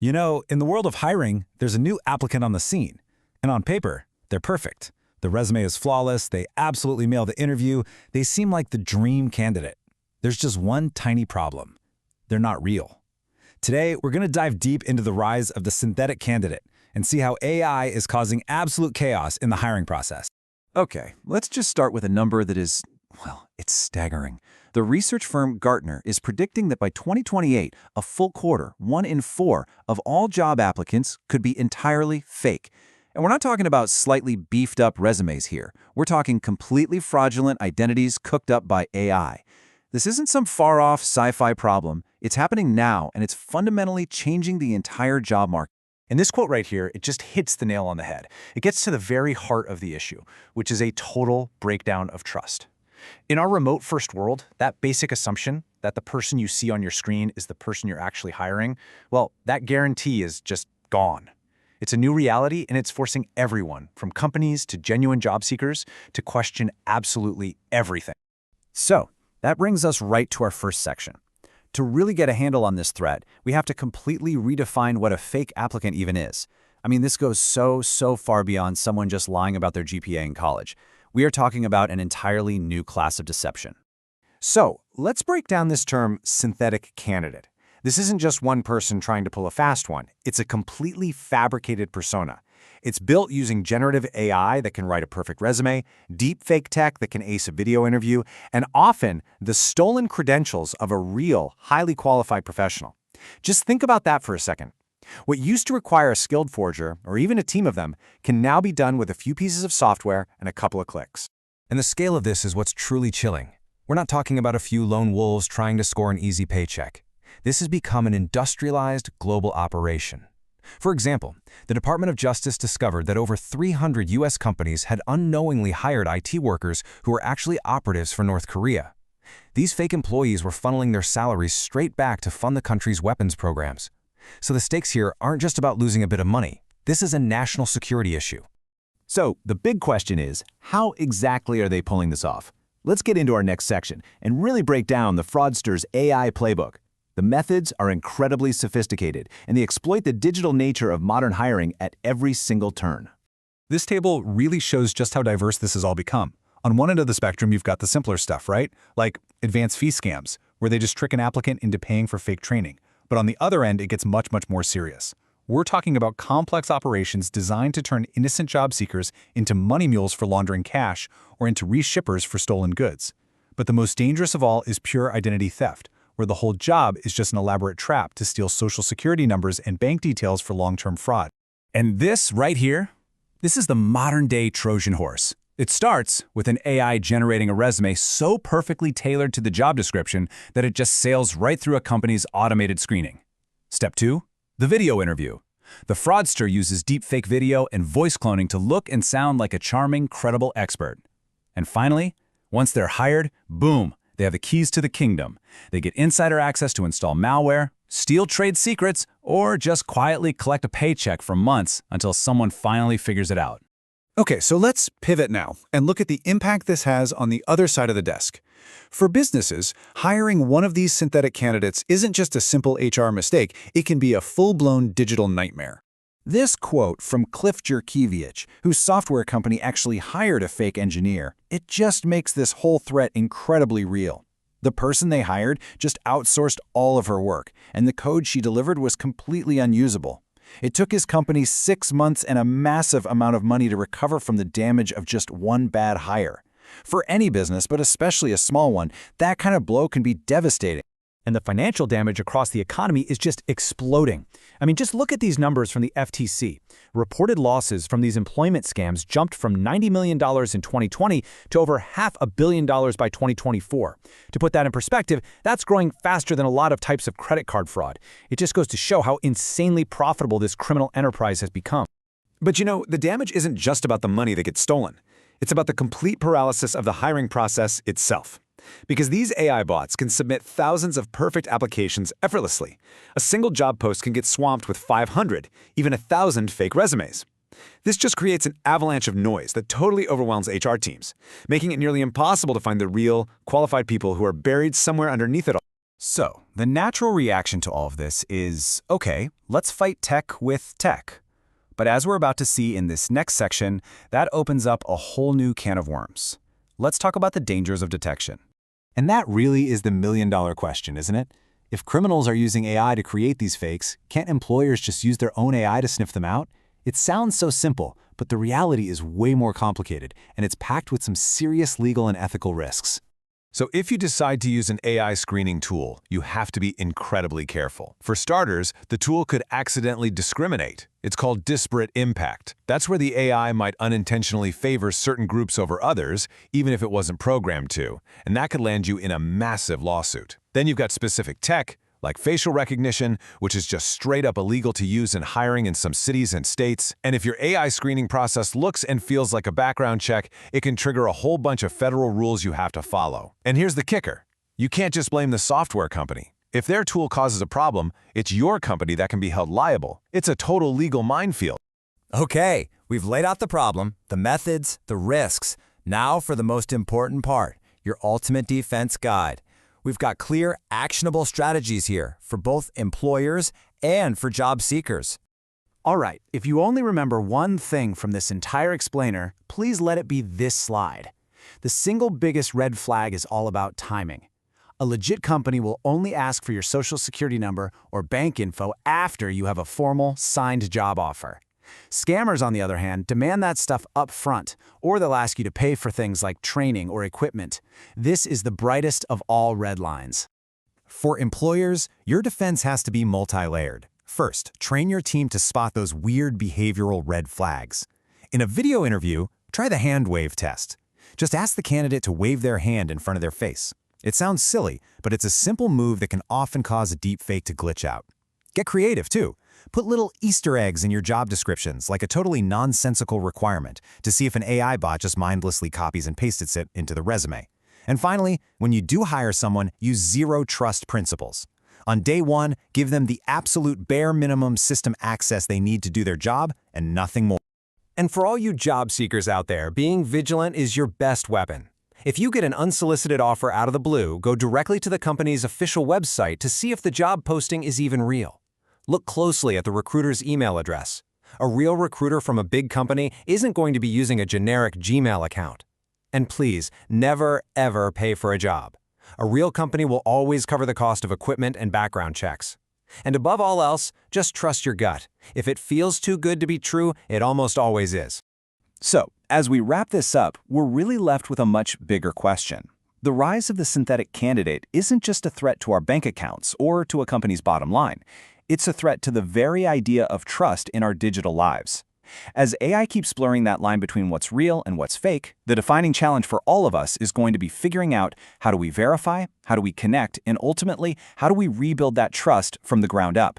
You know, in the world of hiring, there's a new applicant on the scene. And on paper, they're perfect. The resume is flawless, they absolutely nail the interview, they seem like the dream candidate. There's just one tiny problem. They're not real. Today, we're going to dive deep into the rise of the synthetic candidate and see how AI is causing absolute chaos in the hiring process. Okay, let's just start with a number that is, well, it's staggering. The research firm Gartner is predicting that by 2028, a full quarter, 1 in 4, of all job applicants could be entirely fake. And we're not talking about slightly beefed up resumes here. We're talking completely fraudulent identities cooked up by AI. This isn't some far-off sci-fi problem. It's happening now, and it's fundamentally changing the entire job market. And this quote right here, it just hits the nail on the head. It gets to the very heart of the issue, which is a total breakdown of trust. In our remote-first world, that basic assumption that the person you see on your screen is the person you're actually hiring, well, that guarantee is just gone. It's a new reality, and it's forcing everyone, from companies to genuine job seekers, to question absolutely everything. So, that brings us right to our first section. To really get a handle on this threat, we have to completely redefine what a fake applicant even is. I mean, this goes so far beyond someone just lying about their GPA in college. We are talking about an entirely new class of deception. So, let's break down this term synthetic candidate. This isn't just one person trying to pull a fast one. It's a completely fabricated persona. It's built using generative AI that can write a perfect resume, deepfake tech that can ace a video interview, and often the stolen credentials of a real, highly qualified professional. Just think about that for a second. What used to require a skilled forger, or even a team of them, can now be done with a few pieces of software and a couple of clicks. And the scale of this is what's truly chilling. We're not talking about a few lone wolves trying to score an easy paycheck. This has become an industrialized global operation. For example, the Department of Justice discovered that over 300 U.S. companies had unknowingly hired IT workers who were actually operatives for North Korea. These fake employees were funneling their salaries straight back to fund the country's weapons programs. So the stakes here aren't just about losing a bit of money. This is a national security issue. So, the big question is, how exactly are they pulling this off? Let's get into our next section and really break down the fraudster's AI playbook. The methods are incredibly sophisticated, and they exploit the digital nature of modern hiring at every single turn. This table really shows just how diverse this has all become. On one end of the spectrum, you've got the simpler stuff, right? Like advanced fee scams, where they just trick an applicant into paying for fake training. But on the other end, it gets much more serious. We're talking about complex operations designed to turn innocent job seekers into money mules for laundering cash or into reshippers for stolen goods. But the most dangerous of all is pure identity theft, where the whole job is just an elaborate trap to steal social security numbers and bank details for long-term fraud. And this right here, this is the modern-day Trojan horse. It starts with an AI generating a resume so perfectly tailored to the job description that it just sails right through a company's automated screening. Step 2, the video interview. The fraudster uses deepfake video and voice cloning to look and sound like a charming, credible expert. And finally, once they're hired, boom, they have the keys to the kingdom. They get insider access to install malware, steal trade secrets, or just quietly collect a paycheck for months until someone finally figures it out. Okay, so let's pivot now and look at the impact this has on the other side of the desk. For businesses, hiring one of these synthetic candidates isn't just a simple HR mistake, it can be a full-blown digital nightmare. This quote from Cliff Jerkiewicz, whose software company actually hired a fake engineer, it just makes this whole threat incredibly real. The person they hired just outsourced all of her work, and the code she delivered was completely unusable. It took his company 6 months and a massive amount of money to recover from the damage of just one bad hire. For any business, but especially a small one, that kind of blow can be devastating. And the financial damage across the economy is just exploding. I mean, just look at these numbers from the FTC. Reported losses from these employment scams jumped from $90 million in 2020 to over $500 million by 2024. To put that in perspective, that's growing faster than a lot of types of credit card fraud. It just goes to show how insanely profitable this criminal enterprise has become. But you know, the damage isn't just about the money that gets stolen. It's about the complete paralysis of the hiring process itself. Because these AI bots can submit thousands of perfect applications effortlessly. A single job post can get swamped with 500, even 1,000 fake resumes. This just creates an avalanche of noise that totally overwhelms HR teams, making it nearly impossible to find the real, qualified people who are buried somewhere underneath it all. So, the natural reaction to all of this is, okay, let's fight tech with tech. But as we're about to see in this next section, that opens up a whole new can of worms. Let's talk about the dangers of detection. And that really is the million-dollar question, isn't it? If criminals are using AI to create these fakes, can't employers just use their own AI to sniff them out? It sounds so simple, but the reality is way more complicated, and it's packed with some serious legal and ethical risks. So if you decide to use an AI screening tool, you have to be incredibly careful. For starters, the tool could accidentally discriminate. It's called disparate impact. That's where the AI might unintentionally favor certain groups over others, even if it wasn't programmed to, and that could land you in a massive lawsuit. Then you've got specific tech, like facial recognition, which is just straight up illegal to use in hiring in some cities and states. And if your AI screening process looks and feels like a background check, it can trigger a whole bunch of federal rules you have to follow. And here's the kicker. You can't just blame the software company. If their tool causes a problem, it's your company that can be held liable. It's a total legal minefield. Okay, we've laid out the problem, the methods, the risks. Now for the most important part, your ultimate defense guide. We've got clear, actionable strategies here for both employers and for job seekers. All right, if you only remember one thing from this entire explainer, please let it be this slide. The single biggest red flag is all about timing. A legit company will only ask for your social security number or bank info after you have a formal, signed job offer. Scammers, on the other hand, demand that stuff up front, or they'll ask you to pay for things like training or equipment. This is the brightest of all red lines. For employers, your defense has to be multi-layered. First, train your team to spot those weird behavioral red flags. In a video interview, try the hand wave test. Just ask the candidate to wave their hand in front of their face. It sounds silly, but it's a simple move that can often cause a deepfake to glitch out. Get creative, too. Put little Easter eggs in your job descriptions, like a totally nonsensical requirement, to see if an AI bot just mindlessly copies and pastes it into the resume. And finally, when you do hire someone, use zero trust principles. On day one, give them the absolute bare minimum system access they need to do their job and nothing more. And for all you job seekers out there, being vigilant is your best weapon. If you get an unsolicited offer out of the blue, go directly to the company's official website to see if the job posting is even real. Look closely at the recruiter's email address. A real recruiter from a big company isn't going to be using a generic Gmail account. And please, never, ever pay for a job. A real company will always cover the cost of equipment and background checks. And above all else, just trust your gut. If it feels too good to be true, it almost always is. So, as we wrap this up, we're really left with a much bigger question. The rise of the synthetic candidate isn't just a threat to our bank accounts or to a company's bottom line. It's a threat to the very idea of trust in our digital lives. As AI keeps blurring that line between what's real and what's fake, the defining challenge for all of us is going to be figuring out how do we verify, how do we connect, and ultimately, how do we rebuild that trust from the ground up.